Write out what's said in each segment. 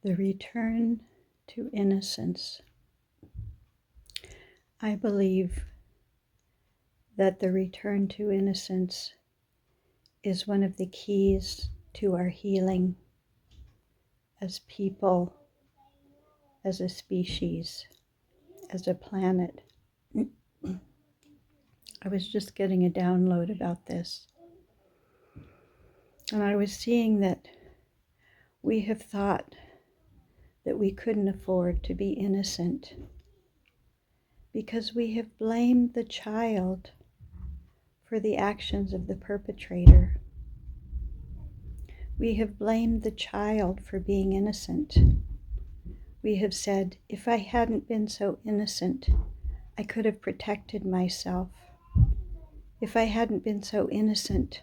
The return to innocence. I believe that the return to innocence is one of the keys to our healing as people, as a species, as a planet. I was just getting a download about this, and I was seeing that we have thought that we couldn't afford to be innocent because we have blamed the child for the actions of the perpetrator. We have blamed the child for being innocent. We have said, if I hadn't been so innocent, I could have protected myself. If I hadn't been so innocent,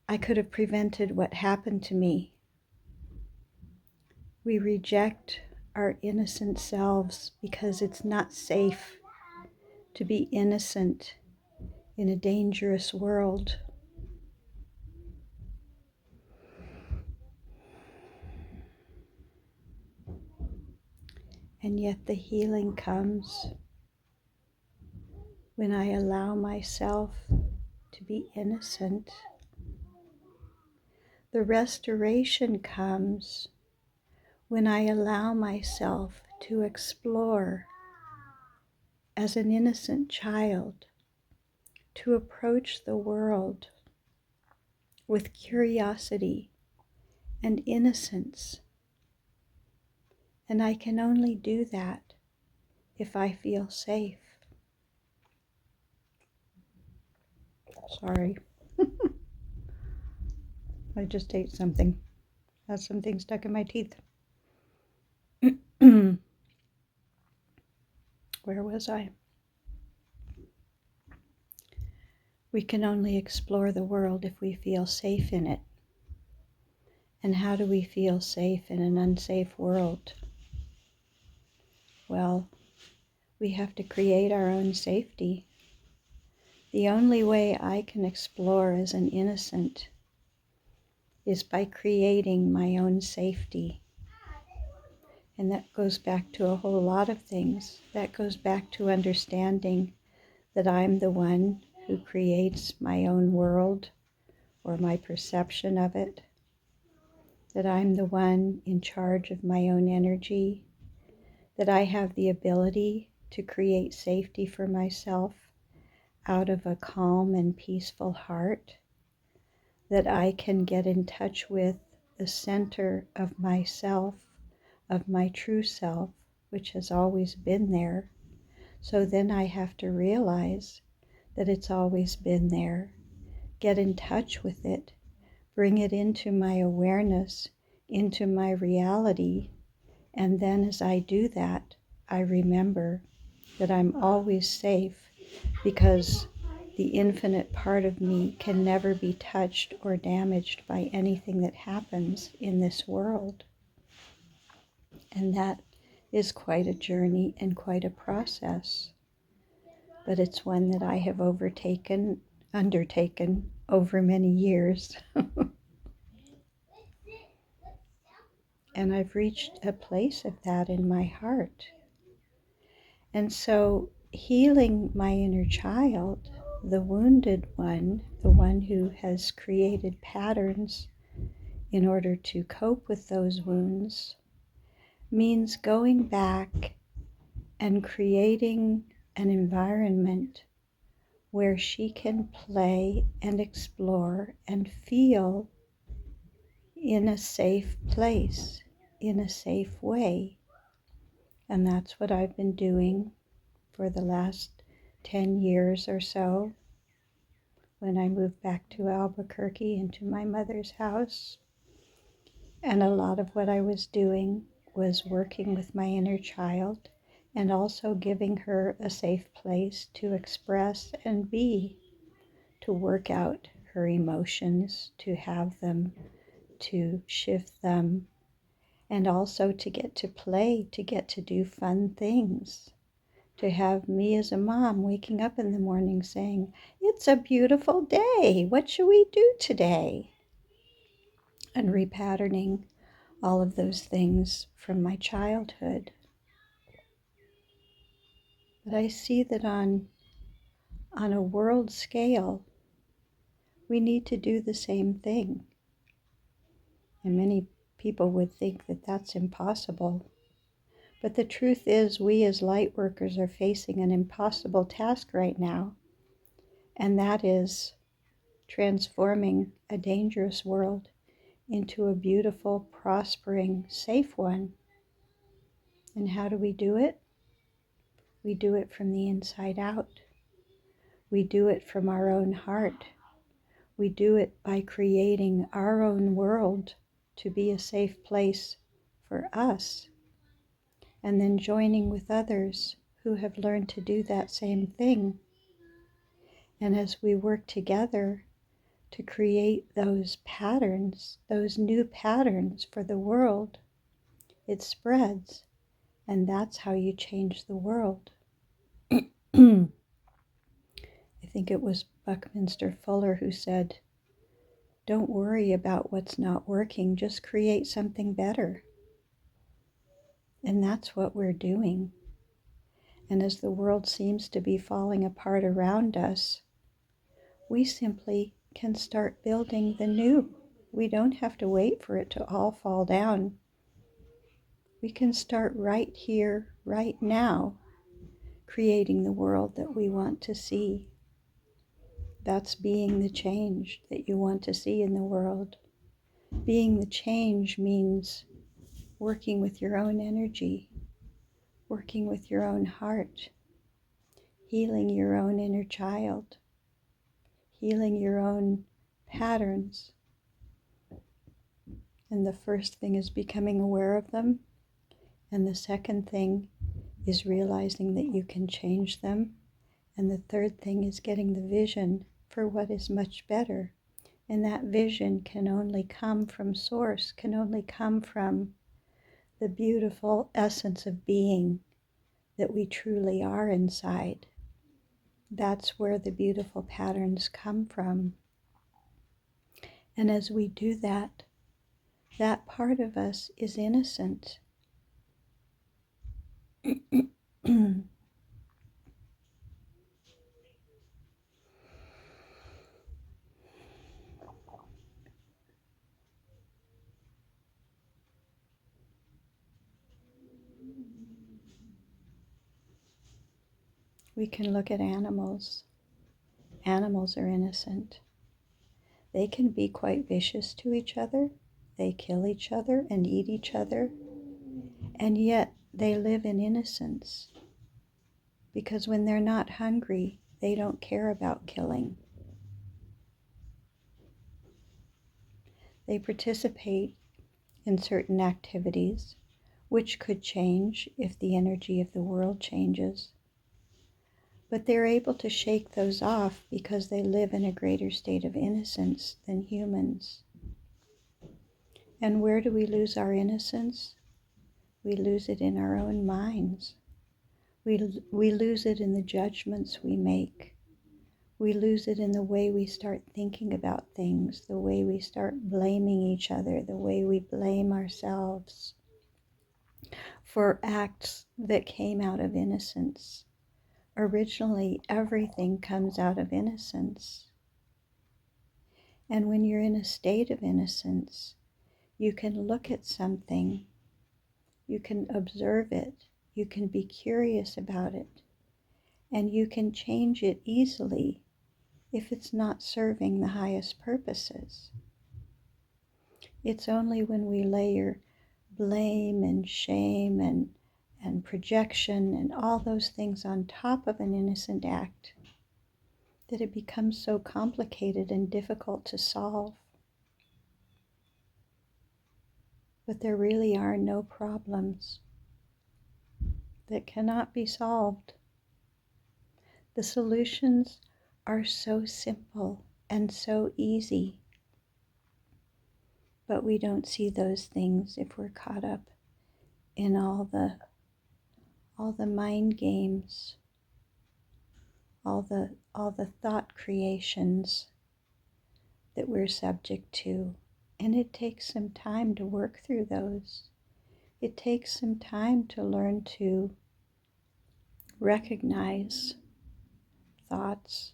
I could have prevented what happened to me. We reject our innocent selves because it's not safe to be innocent in a dangerous world. And yet the healing comes when I allow myself to be innocent. The restoration comes when I allow myself to explore as an innocent child, to approach the world with curiosity and innocence. And I can only do that if I feel safe. Sorry. I just ate something. Had something stuck in my teeth. Where was I? We can only explore the world if we feel safe in it. And how do we feel safe in an unsafe world? Well, we have to create our own safety. The only way I can explore as an innocent is by creating my own safety. And that goes back to a whole lot of things. That goes back to understanding that I'm the one who creates my own world or my perception of it, that I'm the one in charge of my own energy, that I have the ability to create safety for myself out of a calm and peaceful heart, that I can get in touch with the center of myself, of my true self, which has always been there. So then I have to realize that it's always been there, get in touch with it, bring it into my awareness, into my reality, and then as I do that, I remember that I'm always safe because the infinite part of me can never be touched or damaged by anything that happens in this world. And that is quite a journey and quite a process. But it's one that I have undertaken over many years. And I've reached a place of that in my heart. And so healing my inner child, the wounded one, the one who has created patterns in order to cope with those wounds, means going back and creating an environment where she can play and explore and feel in a safe place, in a safe way. And that's what I've been doing for the last 10 years or so. When I moved back to Albuquerque into my mother's house. And a lot of what I was doing was working with my inner child and also giving her a safe place to express and be, to work out her emotions, to have them, to shift them, and also to get to play, to get to do fun things. To have me as a mom waking up in the morning saying, "It's a beautiful day. What should we do today?" And repatterning all of those things from my childhood. But I see that on a world scale, we need to do the same thing. And many people would think that that's impossible. But the truth is, we as light workers are facing an impossible task right now, and that is transforming a dangerous world into a beautiful, prospering, safe one. And how do we do it? We do it from the inside out. We do it from our own heart. We do it by creating our own world to be a safe place for us, and then joining with others who have learned to do that same thing. And as we work together to create those patterns, those new patterns for the world, it spreads, and that's how you change the world. I think it was Buckminster Fuller who said, "Don't worry about what's not working, just create something better." And that's what we're doing. And as the world seems to be falling apart around us, we simply can start building the new. We don't have to wait for it to all fall down. We can start right here, right now, creating the world that we want to see. That's being the change that you want to see in the world. Being the change means working with your own energy, working with your own heart, healing your own inner child, healing your own patterns. And the first thing is becoming aware of them. And the second thing is realizing that you can change them. And the third thing is getting the vision for what is much better. And that vision can only come from Source, can only come from the beautiful essence of being that we truly are inside. That's where the beautiful patterns come from. And as we do that, that part of us is innocent. We can look at animals. Animals are innocent. They can be quite vicious to each other. They kill each other and eat each other. And yet they live in innocence. Because when they're not hungry, they don't care about killing. They participate in certain activities, which could change if the energy of the world changes. But they're able to shake those off because they live in a greater state of innocence than humans. And where do we lose our innocence? We lose it in our own minds. We lose it in the judgments we make. We lose it in the way we start thinking about things, the way we start blaming each other, the way we blame ourselves for acts that came out of innocence. Originally, everything comes out of innocence. And when you're in a state of innocence, you can look at something, you can observe it, you can be curious about it, and you can change it easily if it's not serving the highest purposes. It's only when we layer blame and shame and projection and all those things on top of an innocent act that it becomes so complicated and difficult to solve. But there really are no problems that cannot be solved. The solutions are so simple and so easy, but we don't see those things if we're caught up in all the mind games, all the thought creations that we're subject to. And it takes some time to work through those. It takes some time to learn to recognize thoughts,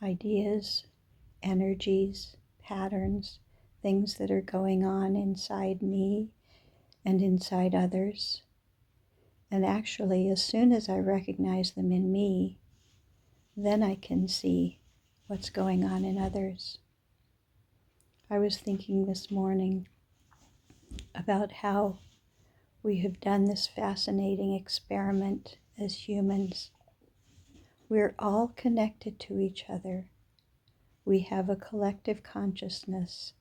ideas, energies, patterns, things that are going on inside me and inside others. And actually, as soon as I recognize them in me, then I can see what's going on in others. I was thinking this morning about how we have done this fascinating experiment as humans. We're all connected to each other. We have a collective consciousness,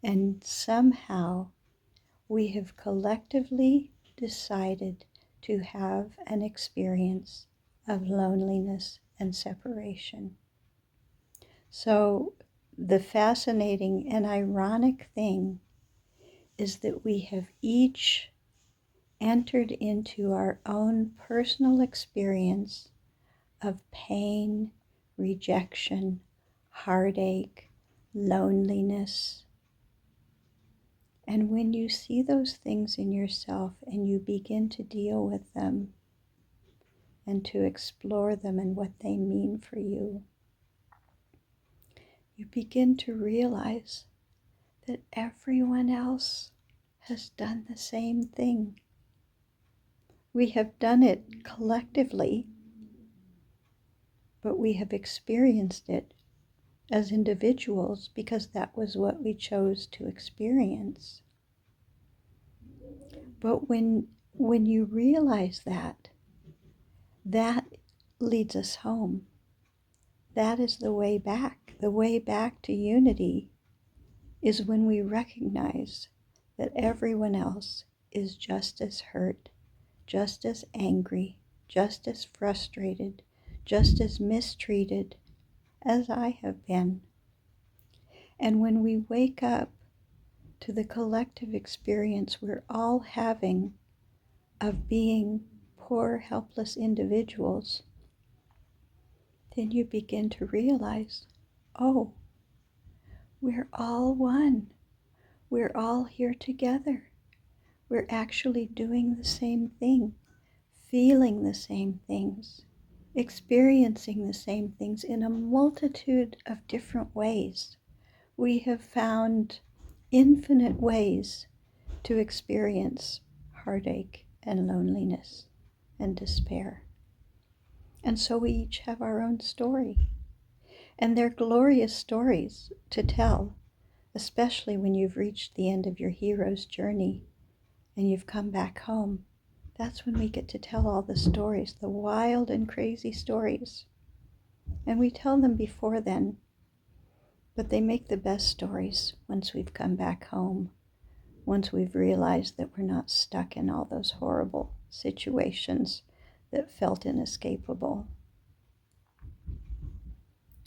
and somehow we have collectively decided to have an experience of loneliness and separation. So the fascinating and ironic thing is that we have each entered into our own personal experience of pain, rejection, heartache, loneliness. And when you see those things in yourself and you begin to deal with them and to explore them and what they mean for you, you begin to realize that everyone else has done the same thing. We have done it collectively, but we have experienced it as individuals because that was what we chose to experience. But when you realize that, that leads us home. That is the way back. The way back to unity is when we recognize that everyone else is just as hurt, just as angry, just as frustrated, just as mistreated as I have been. And when we wake up to the collective experience we're all having of being poor, helpless individuals, then you begin to realize, oh, we're all one. We're all here together. We're actually doing the same thing, feeling the same things, experiencing the same things in a multitude of different ways. We have found infinite ways to experience heartache and loneliness and despair. And so we each have our own story. And they're glorious stories to tell, especially when you've reached the end of your hero's journey and you've come back home. That's when we get to tell all the stories, the wild and crazy stories. And we tell them before then, but they make the best stories once we've come back home, once we've realized that we're not stuck in all those horrible situations that felt inescapable.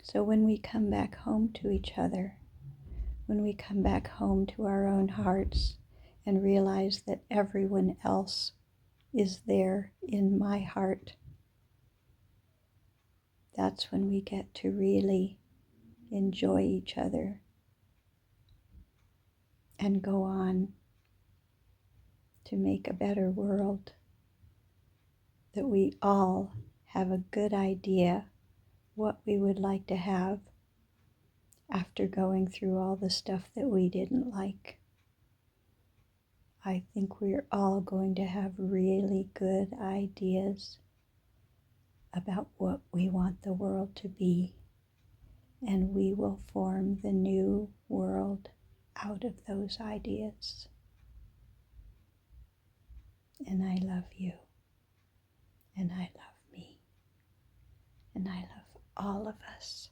So when we come back home to each other, when we come back home to our own hearts and realize that everyone else is there in my heart, that's when we get to really enjoy each other and go on to make a better world, that we all have a good idea what we would like to have after going through all the stuff that we didn't like. I think we're all going to have really good ideas about what we want the world to be, and we will form the new world out of those ideas. And I love you, and I love me, and I love all of us.